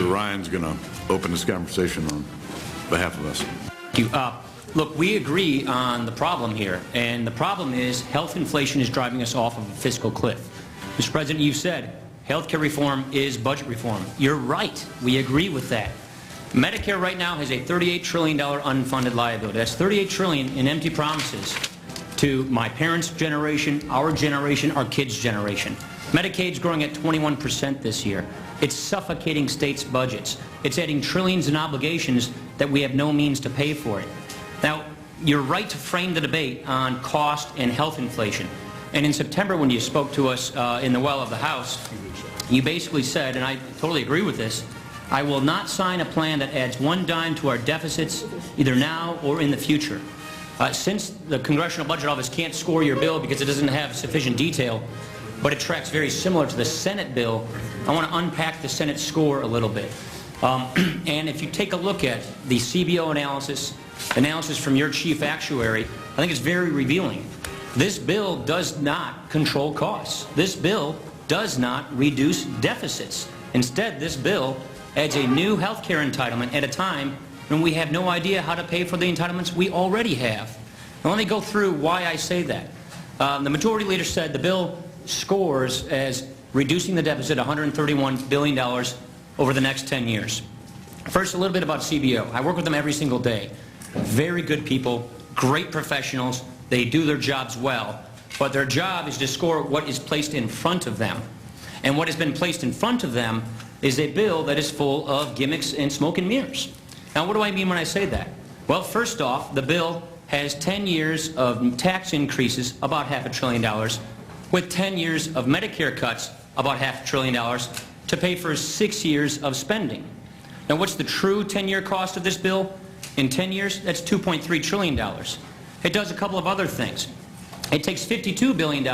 Senator Ryan's going to open this conversation on behalf of us. Thank you. Look, we agree on the problem here, and the problem is health inflation is driving us off of a fiscal cliff. Mr. President, you've said health care reform is budget reform. You're right. We agree with that. Medicare right now has a $38 trillion unfunded liability. That's $38 trillion in empty promises to my parents' generation, our kids' generation. Medicaid's growing at 21% this year. It's suffocating states' budgets. It's adding trillions in obligations that we have no means to pay for it. Now, you're right to frame the debate on cost and health inflation. And in September, when you spoke to us in the well of the House, you basically said, and I totally agree with this, I will not sign a plan that adds one dime to our deficits, either now or in the future. Since the Congressional Budget Office can't score your bill because it doesn't have sufficient detail, but it tracks very similar to the Senate bill, I want to unpack the Senate score a little bit. And if you take a look at the CBO analysis from your chief actuary, I think it's very revealing. This bill does not control costs. This bill does not reduce deficits. Instead, this bill adds a new health care entitlement at a time when we have no idea how to pay for the entitlements we already have. Now, let me go through why I say that. The majority leader said the bill scores as reducing the deficit $131 billion over the next 10 years. First, a little bit about CBO. I work with them every single day. Very good people, great professionals. They do their jobs well, but their job is to score what is placed in front of them. And what has been placed in front of them is a bill that is full of gimmicks and smoke and mirrors. Now, what do I mean when I say that? Well, first off, the bill has 10 years of tax increases, about $500 billion, with 10 years of Medicare cuts, about $500 billion, to pay for 6 years of spending. Now, what's the true 10-year cost of this bill? In 10 years, that's $2.3 trillion. It does a couple of other things. It takes $52 billion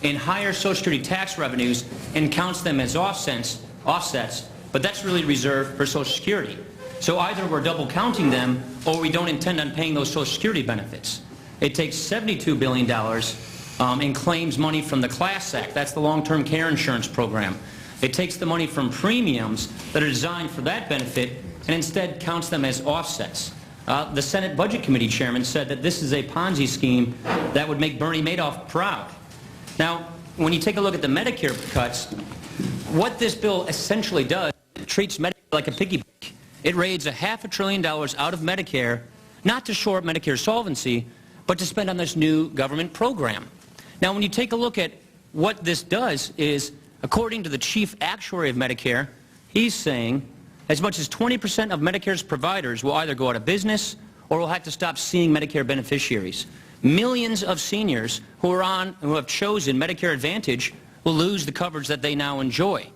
in higher Social Security tax revenues and counts them as offsets, but that's really reserved for Social Security. So either we're double counting them or we don't intend on paying those Social Security benefits. It takes $72 billion in claims money from the Class Act. That's the long-term care insurance program. It takes the money from premiums that are designed for that benefit and instead counts them as offsets. The Senate Budget Committee chairman said that this is a Ponzi scheme that would make Bernie Madoff proud. Now, when you take a look at the Medicare cuts, what this bill essentially does, it treats Medicare like a piggy bank. It raids $500 billion out of Medicare, not to shore up Medicare solvency, but to spend on this new government program. Now, when you take a look at what this does is, according to the chief actuary of Medicare, he's saying as much as 20% of Medicare's providers will either go out of business or will have to stop seeing Medicare beneficiaries. Millions of seniors who have chosen Medicare Advantage will lose the coverage that they now enjoy.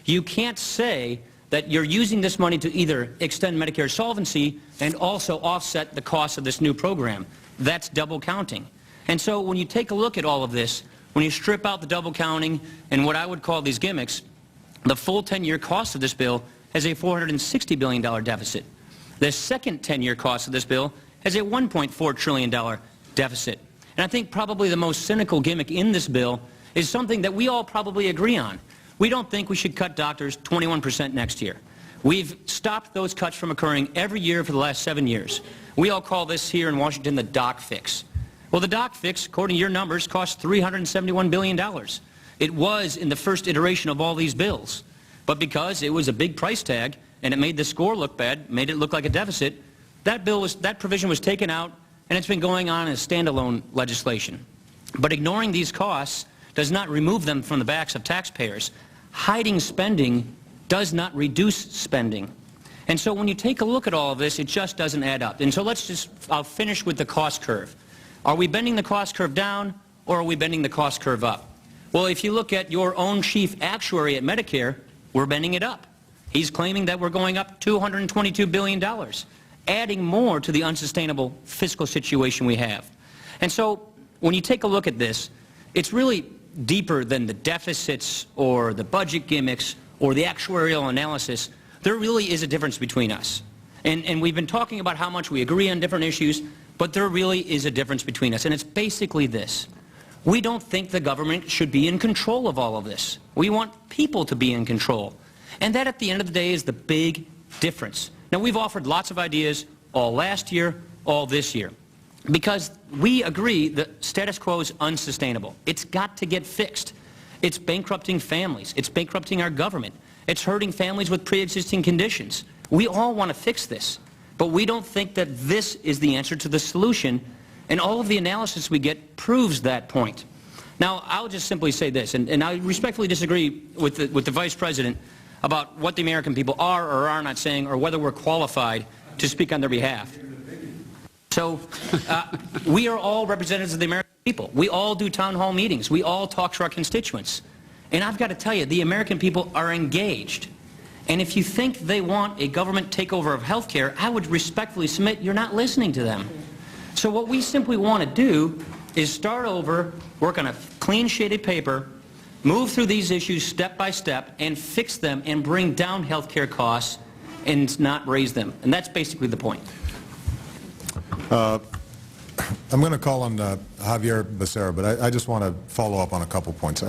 You can't say that you're using this money to either extend Medicare solvency and also offset the cost of this new program. That's double counting. And so when you take a look at all of this, when you strip out the double counting and what I would call these gimmicks, the full 10-year cost of this bill has a $460 billion deficit. The second 10-year cost of this bill has a $1.4 trillion deficit. And I think probably the most cynical gimmick in this bill is something that we all probably agree on. We don't think we should cut doctors 21% next year. We've stopped those cuts from occurring every year for the last 7 years. We all call this here in Washington the doc fix. Well, the doc fix, according to your numbers, cost $371 billion. It was in the first iteration of all these bills. But because it was a big price tag and it made the score look bad, made it look like a deficit, that provision was taken out, and it's been going on as standalone legislation. But ignoring these costs does not remove them from the backs of taxpayers. Hiding spending does not reduce spending. And so when you take a look at all of this, it just doesn't add up. And so I'll finish with the cost curve. Are we bending the cost curve down or are we bending the cost curve up? Well, if you look at your own chief actuary at Medicare, we're bending it up. He's claiming that we're going up $222 billion, adding more to the unsustainable fiscal situation we have. And so when you take a look at this, it's really deeper than the deficits or the budget gimmicks or the actuarial analysis. There really is a difference between us. And we've been talking about how much we agree on different issues, but there really is a difference between us. And it's basically this. We don't think the government should be in control of all of this. We want people to be in control. And that, at the end of the day, is the big difference. Now, we've offered lots of ideas all last year, all this year, because we agree that status quo is unsustainable. It's got to get fixed. It's bankrupting families. It's bankrupting our government. It's hurting families with pre-existing conditions. We all want to fix this, but we don't think that this is the answer to the solution, and all of the analysis we get proves that point. Now, I'll just simply say this, and I respectfully disagree with the Vice President about what the American people are or are not saying, or whether we're qualified to speak on their behalf. So, we are all representatives of the American people. We all do town hall meetings. We all talk to our constituents. And I've got to tell you, the American people are engaged. And if you think they want a government takeover of health care, I would respectfully submit you're not listening to them. So what we simply want to do is start over, work on a clean shaded paper, move through these issues step by step, and fix them and bring down health care costs and not raise them. And that's basically the point. I'm going to call on Javier Becerra, but I just want to follow up on a couple points.